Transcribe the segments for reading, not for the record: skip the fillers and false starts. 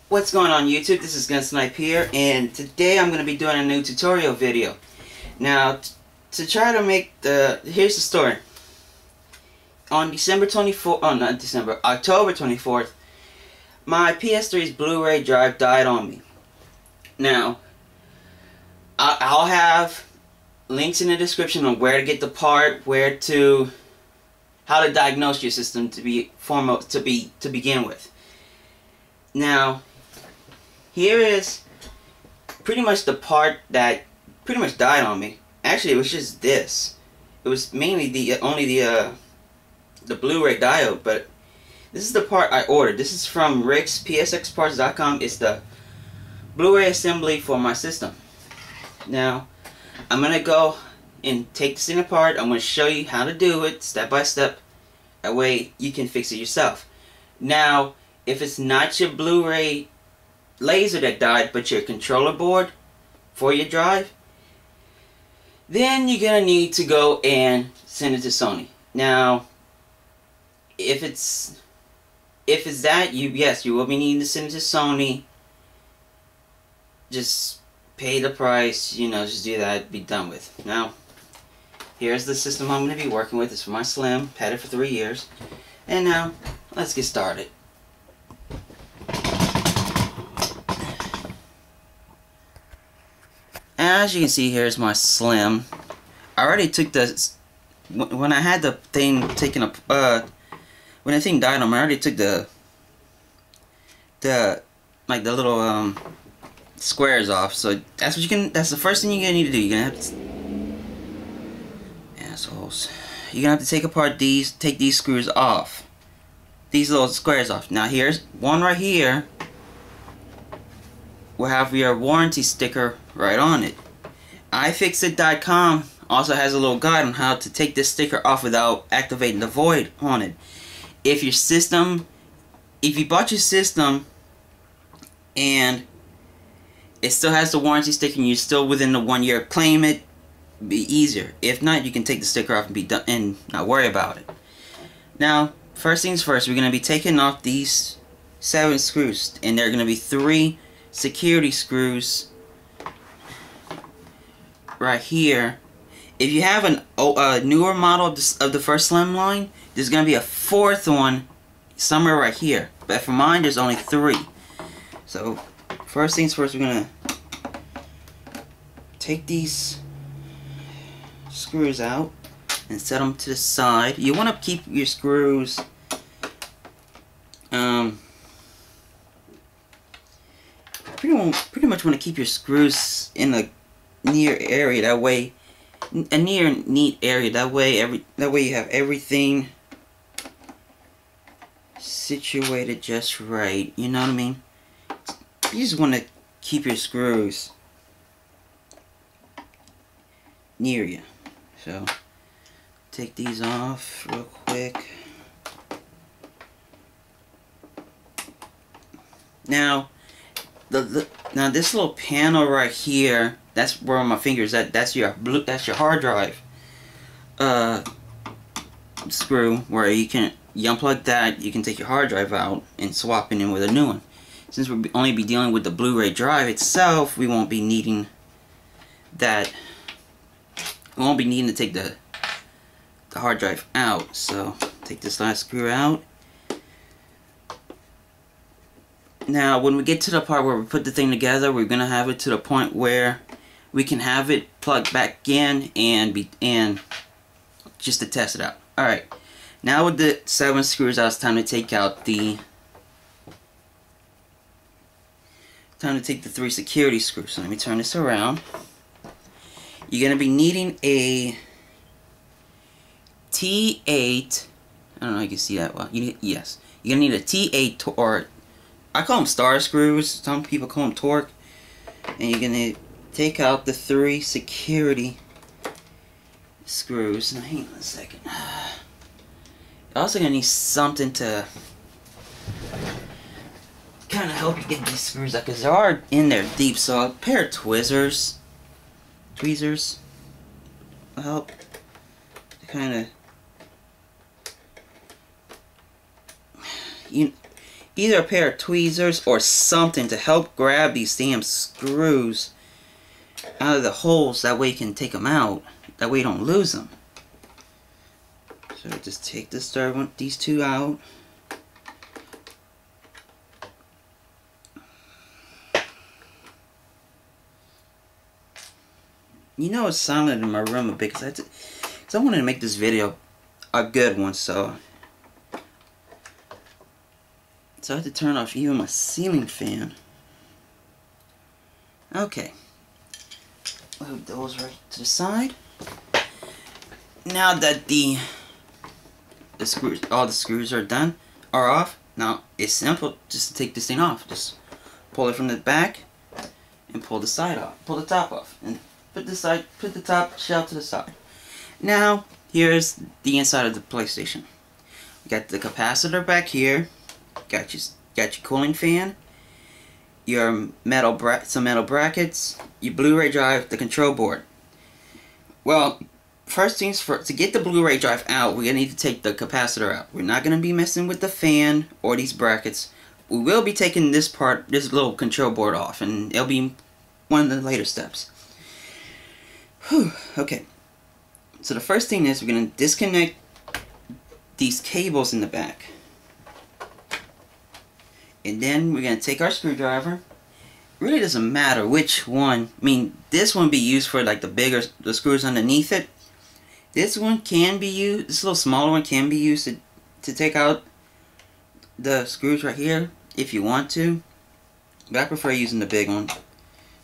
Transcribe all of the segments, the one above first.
What's going on YouTube? This is Gunsnipe here, and today I'm going to be doing a new tutorial video. Now, to try to make here's the story. On October 24th, my PS3's Blu-Ray drive died on me. Now, I'll have links in the description on where to get the part, how to diagnose your system to begin with. Now, here is pretty much the part that pretty much died on me. Actually, it was just this. It was mainly the Blu-ray diode, but this is the part I ordered. This is from psxparts.com. It's the Blu-ray assembly for my system. Now, I'm gonna go and take this thing apart. I'm gonna show you how to do it step by step. That way you can fix it yourself. Now, if it's not your Blu-ray laser that died, but your controller board for your drive, then you're gonna need to go and send it to Sony. Now, if it's that, yes, you will be needing to send it to Sony. Just pay the price, just do that, be done with. Now, here's the system I'm going to be working with. It's for my Slim, had it for 3 years. And now, let's get started. As you can see, here's my Slim. I already took when I had the thing taken up, when the thing died on me, I already took the little squares off. So that's the first thing you're gonna need to do. You're gonna have to, assholes. You're gonna have to take apart take these screws off, these little squares off. Now here's one right here. Will have your warranty sticker right on it. iFixit.com also has a little guide on how to take this sticker off without activating the void on it. If you bought your system and it still has the warranty sticker and you're still within the 1 year, claim it, be easier. If not, you can take the sticker off and be done and not worry about it. Now, first things first, we're going to be taking off these 7 screws, and there are going to be 3 security screws right here. If you have a newer model of the first Slim line, there's going to be a 4th one somewhere right here. But for mine, there's only 3. So, first things first, we're going to take these screws out and set them to the side. You want to keep your screws pretty much want to keep your screws in a near area, that way neat area, that way you have everything situated just right, you know what I mean? You just want to keep your screws near you. So take these off real quick. Now now this little panel right here, that's where my fingers at. That's your hard drive screw, where you unplug that. You can take your hard drive out and swap it in with a new one. Since we'll only be dealing with the Blu-ray drive itself, we won't be needing that. We won't be needing to take the hard drive out. So take this last screw out. Now, when we get to the part where we put the thing together, we're gonna have it to the point where we can have it plugged back in and just to test it out. All right. Now with the 7 screws out, it's time to take out the 3 security screws. So let me turn this around. You're gonna be needing a T8. I don't know if you can see that well. Yes. You're gonna need a T8 or I call them star screws. Some people call them torque. And you're gonna take out the 3 security screws. Now, hang on a second. You're also gonna need something to kind of help you get these screws out, because they are in there deep. So a pair of tweezers will help to kind of either a pair of tweezers or something to help grab these damn screws out of the holes. That way you can take them out. That way you don't lose them. So just take this third one, these two out. You know it's silent in my room a bit because I wanted to make this video a good one, so I had to turn off even my ceiling fan. Okay, move those right to the side. Now that the screws, all the screws are off. Now it's simple just to take this thing off. Just pull it from the back and pull the side off. Pull the top off and put the top shell to the side. Now here's the inside of the PlayStation. You got the capacitor back here. Got your cooling fan. Your some metal brackets. Your Blu-ray drive. The control board. Well, first things first, to get the Blu-ray drive out, we're going to need to take the capacitor out. We're not going to be messing with the fan or these brackets. We will be taking this little control board off, and it'll be one of the later steps. Whew, okay. So the first thing is we're going to disconnect these cables in the back. And then we're going to take our screwdriver. Really doesn't matter which one. I mean, this one be used for like the screws underneath it. This one can be used, this little smaller one can be used to take out the screws right here if you want to. But I prefer using the big one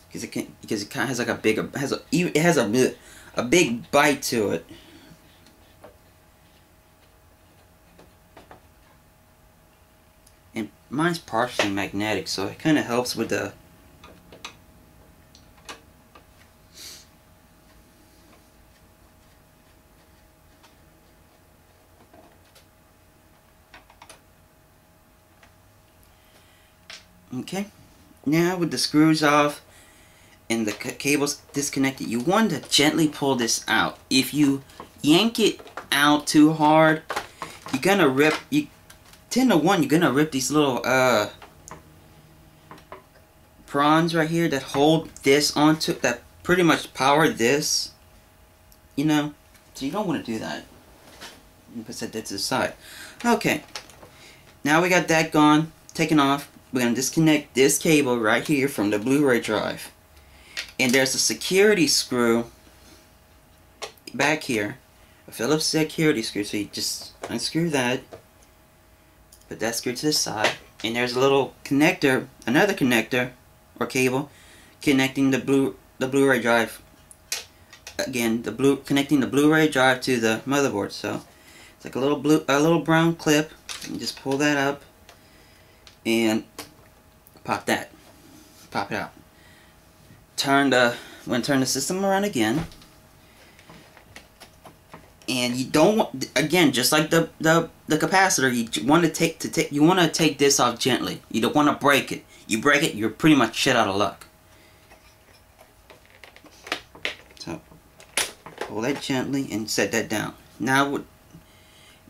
because it kind of has like it has a big bite to it. And mine's partially magnetic, so it kind of helps with the okay, now with the screws off and the cables disconnected, you want to gently pull this out. If you yank it out too hard, you're gonna rip. 10 to 1, you're gonna rip these little prongs right here that hold this onto, that pretty much power this. You know, so you don't want to do that. You put that to the side. Okay, now we got that gone, taken off. We're going to disconnect this cable right here from the Blu-ray drive. And there's a security screw back here. A Phillips security screw. So you just unscrew that. Put that screw to the side. And there's a little connector, another connector or cable connecting the Blu-ray drive. Again, connecting the Blu-ray drive to the motherboard. So it's like a little brown clip. You just pull that up and pop it out. Turn the system around again, and you don't want, again, just like the capacitor, you want to take this off gently. You don't want to break it. You break it, you're pretty much shit out of luck. So pull that gently and set that down. Now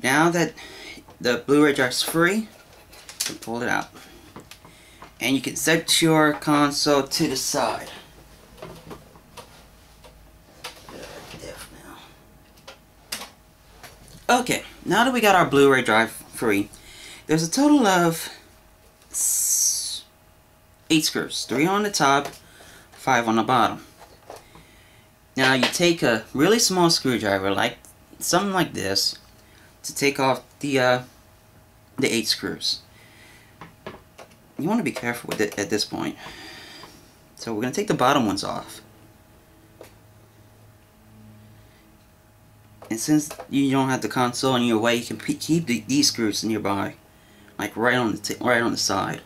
that the Blu-ray drive's free, you pull it out. And you can set your console to the side. Okay, now that we got our Blu-ray drive free, there's a total of 8 screws. 3 on the top, 5 on the bottom. Now you take a really small screwdriver, like something like this, to take off the 8 screws. You want to be careful with it at this point. So we're going to take the bottom ones off. And since you don't have the console in your way, you can keep these screws nearby, like right on the side.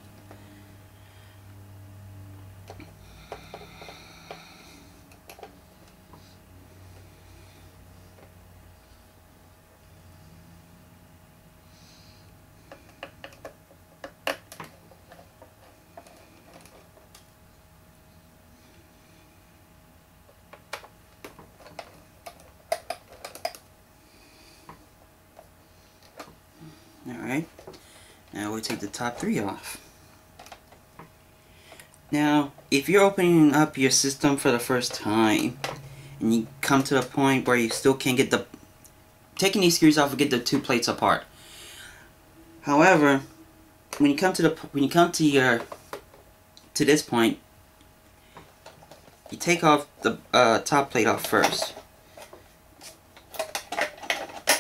Alright, Now we'll take the top 3 off. Now, if you're opening up your system for the first time, and you come to a point where you still can't get taking these screws off will get the 2 plates apart. However, when you come to this point, you take off the top plate off first.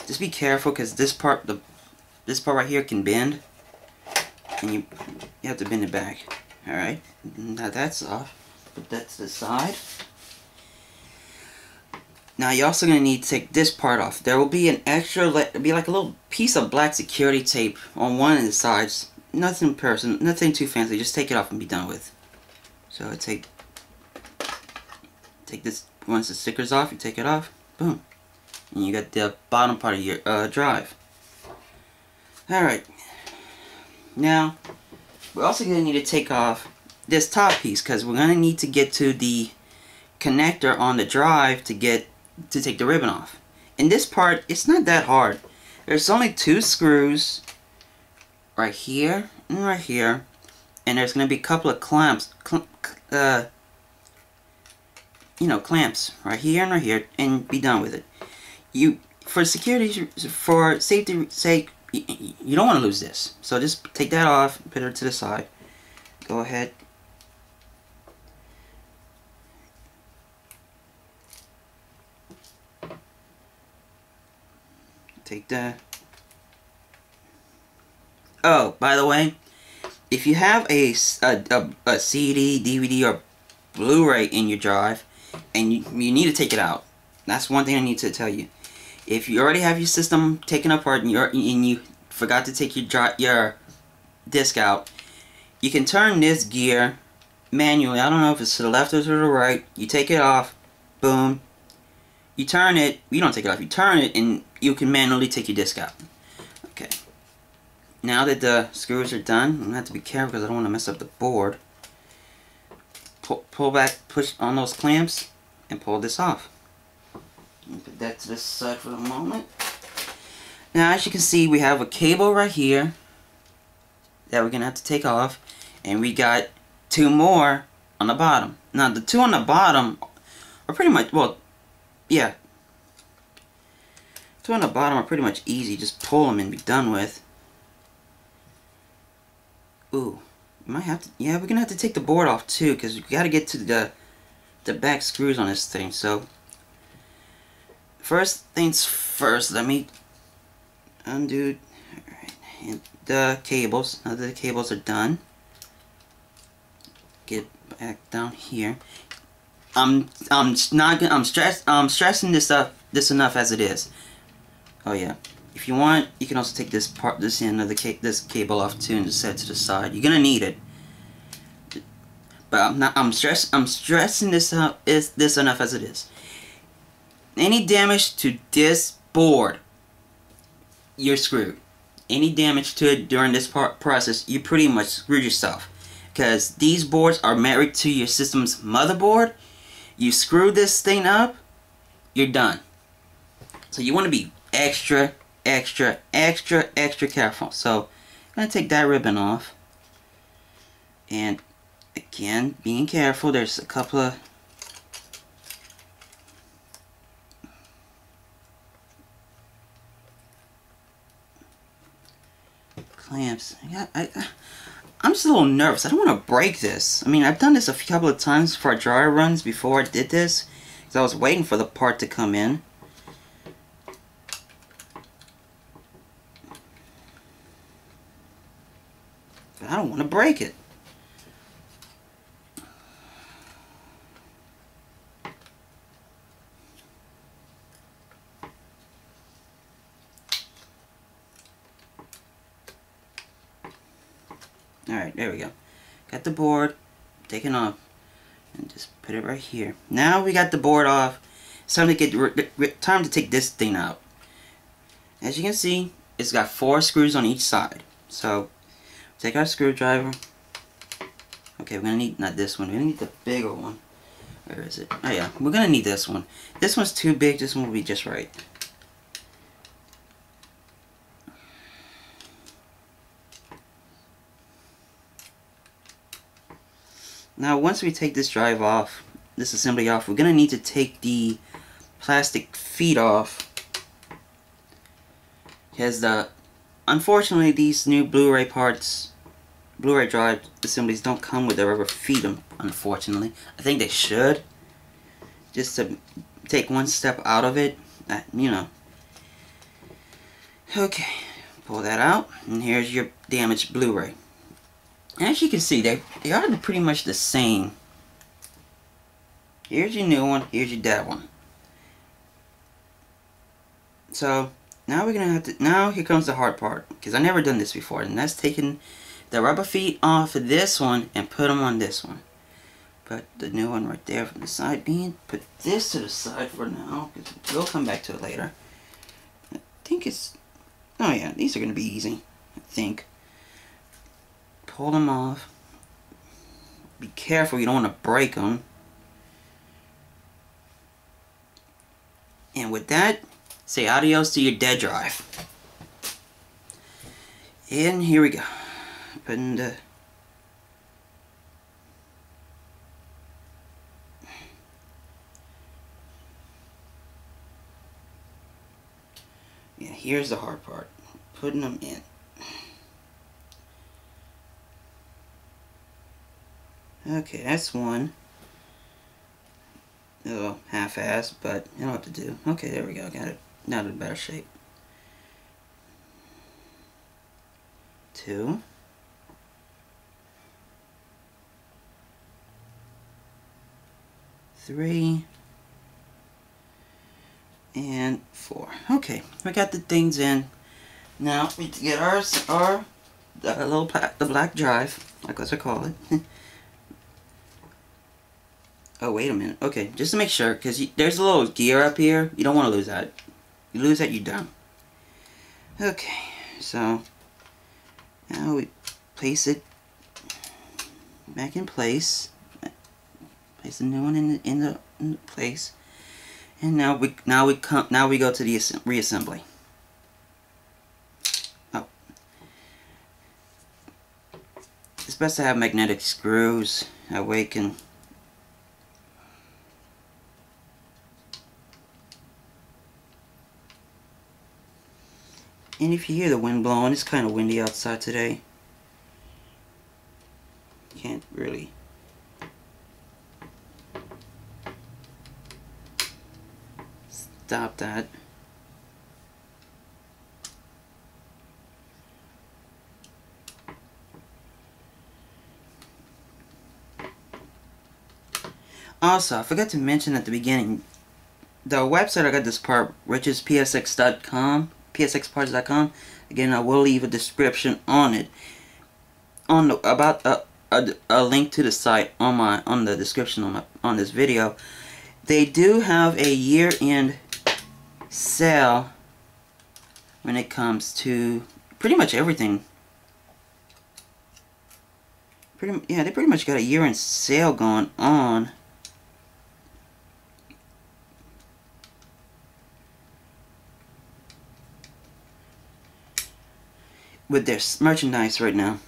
Just be careful, because this part right here can bend, and you have to bend it back. All right, now that's off. Put that to the side. Now you're also going to need to take this part off. There will be an extra, be like a little piece of black security tape on one of the sides. Nothing too fancy. Just take it off and be done with. So take this. Once the sticker's off, you take it off. Boom, and you got the bottom part of your drive. All right. Now we're also going to need to take off this top piece, because we're going to need to get to the connector on the drive to take the ribbon off. And this part, it's not that hard. There's only 2 screws right here and right here, and there's going to be a couple of clamps, clamps right here and right here, and be done with it. For safety's sake, you don't want to lose this. So just take that off, put it to the side. Go ahead. Take that. Oh, by the way, if you have a CD, DVD, or Blu-ray in your drive, and you need to take it out, that's one thing I need to tell you. If you already have your system taken apart and you forgot to take your disc out, you can turn this gear manually. I don't know if it's to the left or to the right. You take it off, boom. You turn it. You don't take it off. You turn it, and you can manually take your disc out. Okay. Now that the screws are done, I'm gonna have to be careful because I don't want to mess up the board. Pull back, push on those clamps, and pull this off. Put that to the side for the moment. Now, as you can see, we have a cable right here that we're gonna have to take off, and we got 2 more on the bottom. Now, the 2 on the bottom are pretty much, well, yeah, 2 on the bottom are pretty much easy. Just pull them and be done with. Ooh, you might have to. Yeah, we're gonna have to take the board off too, because we gotta get to the back screws on this thing. So, first things first, let me undo the cables. Now that the cables are done, get back down here. I'm stressing this enough as it is. Oh yeah. If you want, you can also take this end of this cable off too and just set it to the side. You're gonna need it. But I'm stressing this enough as it is. Any damage to this board, you're screwed. Any damage to it during this process, you pretty much screwed yourself. Because these boards are married to your system's motherboard. You screw this thing up, you're done. So you want to be extra careful. So I'm going to take that ribbon off. And again, being careful, there's a couple of clamps. I'm just a little nervous. I don't want to break this. I mean, I've done this a couple of times for dry runs before I did this, because I was waiting for the part to come in. But I don't want to break it. Alright, there we go. Got the board taken off. And just put it right here. Now we got the board off. It's time to take this thing out. As you can see, it's got 4 screws on each side. So, take our screwdriver. Okay, we're gonna need, not this one, we're gonna need the bigger one. Where is it? Oh yeah, we're gonna need this one. This one's too big, this one will be just right. Now once we take this drive off, this assembly off, we're gonna need to take the plastic feet off, because unfortunately these new Blu-ray parts, Blu-ray drive assemblies don't come with the rubber feet, unfortunately. I think they should, just to take one step out of it, you know. Okay, pull that out, and here's your damaged Blu-ray. As you can see, they are pretty much the same. Here's your new one, here's your dead one. So now we're gonna have to, now here comes the hard part, because I've never done this before, and that's taking the rubber feet off of this one and put them on this one. Put the new one right there from the side beam. Put this to the side for now, because we'll come back to it later. I think it's, oh yeah, these are gonna be easy, I think. Pull them off. Be careful, you don't want to break them. And with that, say adios to your dead drive. And here we go. Putting the yeah, here's the hard part. Putting them in. Okay, that's one. A little half-assed, but you know what to do. Okay, there we go. Got it. Now in better shape. 2. 3. And 4. Okay, we got the things in. Now we get the black drive, like what I call it. Oh, wait a minute. Okay, just to make sure, because there's a little gear up here. You don't want to lose that. You lose that, you're done. Okay, so now we place it back in place. Place the new one in the place, and now we go to the reassembly. Oh, it's best to have magnetic screws. That way it can. And if you hear the wind blowing, it's kind of windy outside today. Can't really stop that. Also, I forgot to mention at the beginning, the website I got this part, which is psx.com. psxparts.com. Again, I will leave a description on it, on the, about a link to the site on the description on this video. They do have a year-end sale when it comes to pretty much everything. They pretty much got a year-end sale going on. With their merchandise right now.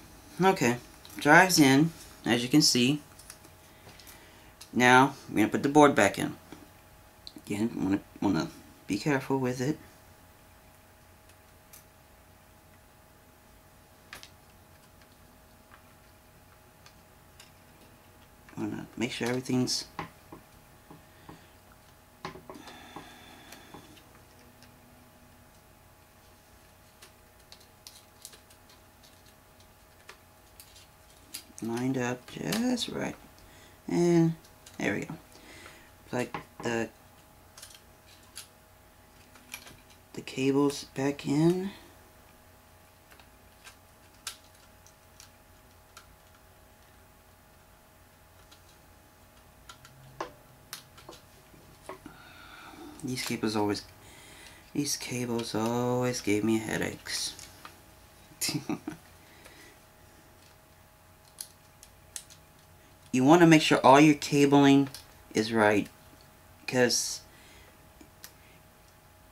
Okay, drives in, as you can see. Now we're gonna put the board back in. Again, wanna be careful with it. Wanna make sure everything's lined up just right, and there we go. Plug the cables back in. These cables always gave me headaches. You want to make sure all your cabling is right, because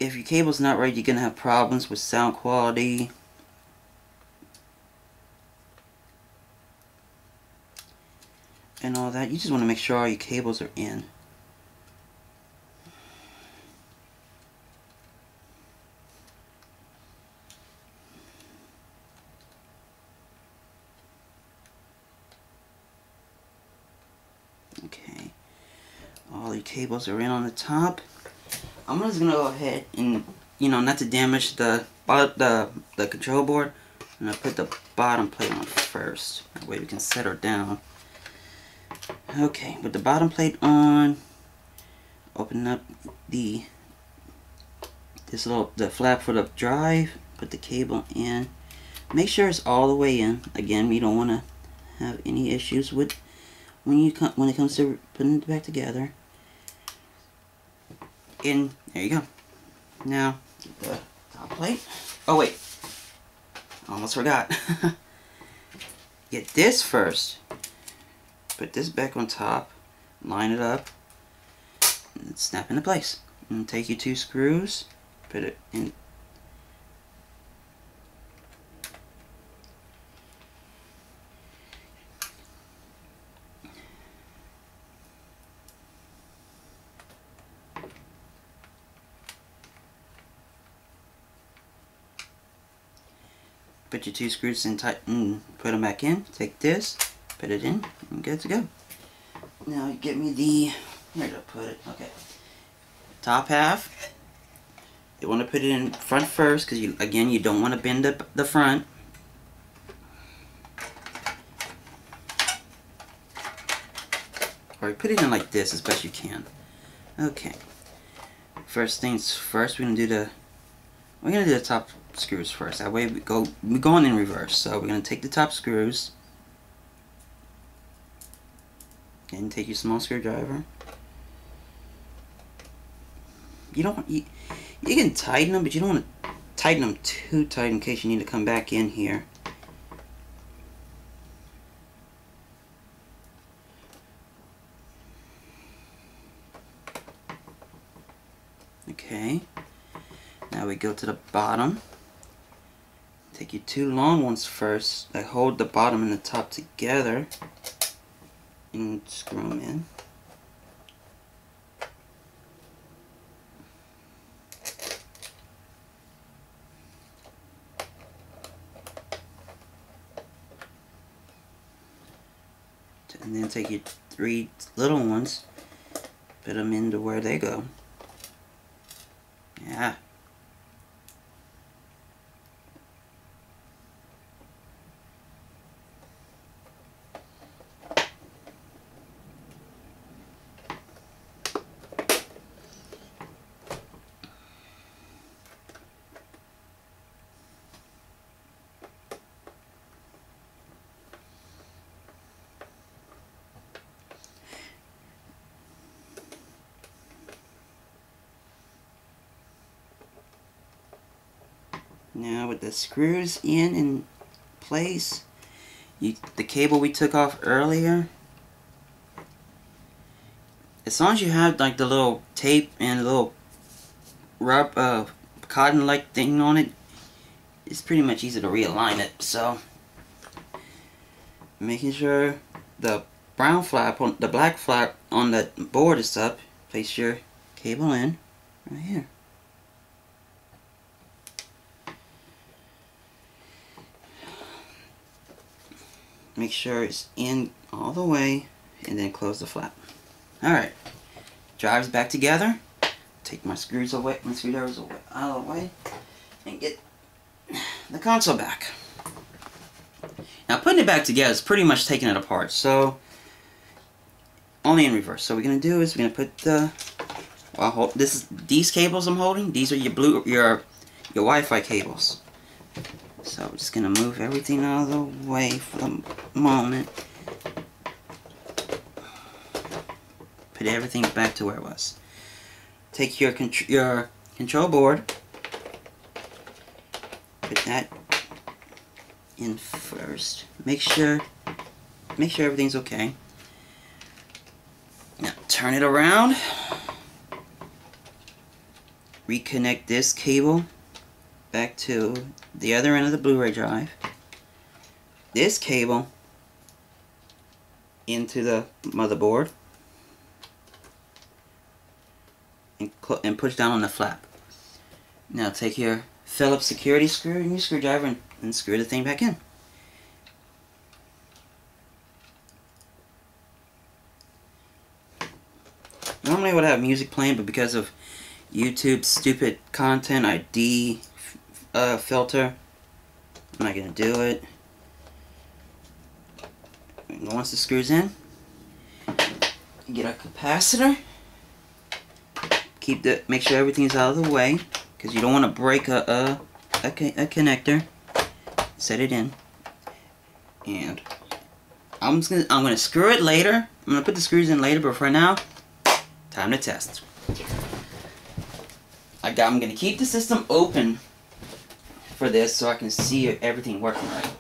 if your cable's not right, you're going to have problems with sound quality. and all that. You just want to make sure all your cables are in. Okay, all your cables are in on the top. I'm just gonna go ahead and, you know, not to damage the control board, I'm gonna put the bottom plate on first. That way we can set her down. Okay, with the bottom plate on, open up the flap for the drive. Put the cable in. Make sure it's all the way in. Again, we don't want to have any issues with when it comes to putting it back together. And there you go. Now the top plate. Oh wait, almost forgot. Get this first. Put this back on top. Line it up. And snap into place. And take your 2 screws. Put it in. Put your 2 screws in tight and put them back in. Take this, put it in, and good to go. Now get me the, where did I put it? Okay. Top half. You want to put it in front first because again you don't want to bend the front. Or put it in like this as best you can. Okay. First things first, we're gonna do the top screws first. That way we're going in reverse. So we're gonna take the top screws and take your small screwdriver. You can tighten them, but you don't want to tighten them too tight in case you need to come back in here. Okay. Now we go to the bottom. Take your 2 long ones first that hold the bottom and the top together and screw them in. And then take your 3 little ones, put them into where they go. Yeah. Now with the screws in place, the cable we took off earlier, as long as you have like the little tape and a little cotton like thing on it, it's pretty much easy to realign it. So making sure the brown flap on the black flap on the board is up, place your cable in right here. Make sure it's in all the way and then close the flap. Alright, drives back together. Take my screwdrivers away, out of the way, and get the console back. Now putting it back together is pretty much taking it apart, so only in reverse. So what we're gonna do is we're gonna put the these cables I'm holding. These are your Wi-Fi cables. So we're just gonna move everything out of the way for the moment. Put everything back to where it was. Take your control board. Put that in first. Make sure everything's okay. Now turn it around. Reconnect this cable back to the other end of the Blu-ray drive. This cable into the motherboard and push down on the flap. Now take your Phillips security screw and your screwdriver and screw the thing back in. Normally I would have music playing, but because of YouTube's stupid content ID filter, I'm not going to do it. And once the screw's in, get our capacitor. Make sure everything's out of the way, because you don't want to break a connector. Set it in, and I'm gonna screw it later. I'm gonna put the screws in later, but for now, time to test. I'm gonna keep the system open for this so I can see everything working right.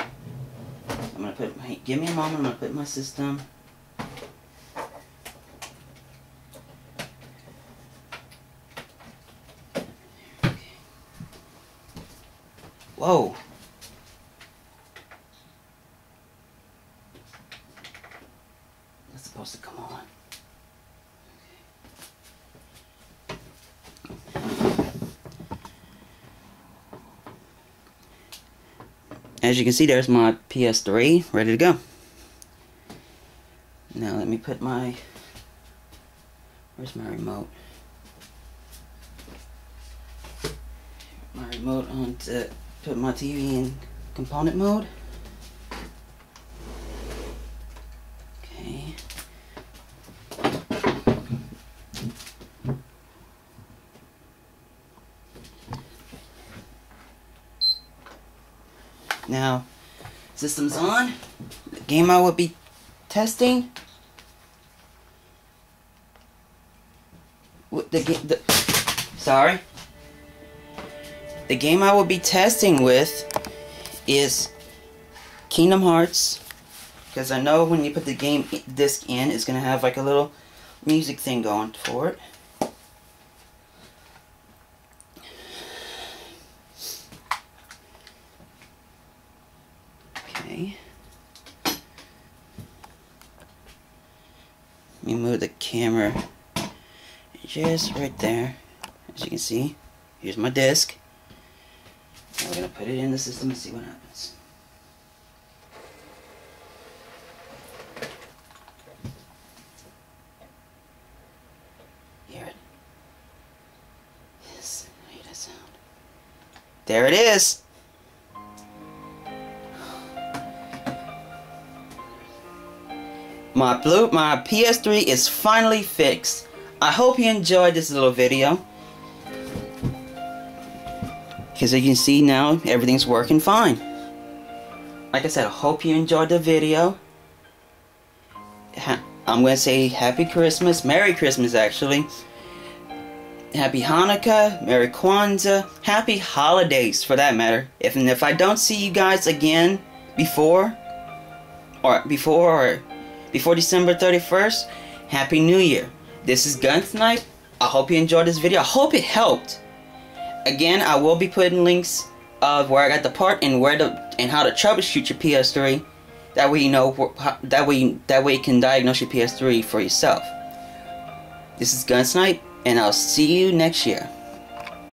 I'm gonna put. Give me a moment. I'm gonna put my system. Whoa. That's supposed to come on. As you can see, there's my PS3 ready to go. Now let me put my... Where's my remote? My remote on to put my TV in component mode. Okay. Now, system's on. The game I will be testing. Sorry. The game I will be testing with is Kingdom Hearts, because I know when you put the game disc in, it's gonna have like a little music thing going for it. Okay. Let me move the camera just right there. As you can see, here's my disc. Now we're going to put it in the system and see what happens. Hear it? Yes, I hear that sound. There it is! My PS3 is finally fixed. I hope you enjoyed this little video. Because as you can see now, everything's working fine. Like I said, I hope you enjoyed the video. I'm going to say Happy Christmas, Merry Christmas actually. Happy Hanukkah, Merry Kwanzaa, Happy Holidays for that matter. If I don't see you guys again before December 31st, Happy New Year. This is Gunsnipe. I hope you enjoyed this video. I hope it helped. Again, I will be putting links of where I got the part and how to troubleshoot your PS3. That way you know. That way you can diagnose your PS3 for yourself. This is Gunsnipe, and I'll see you next year.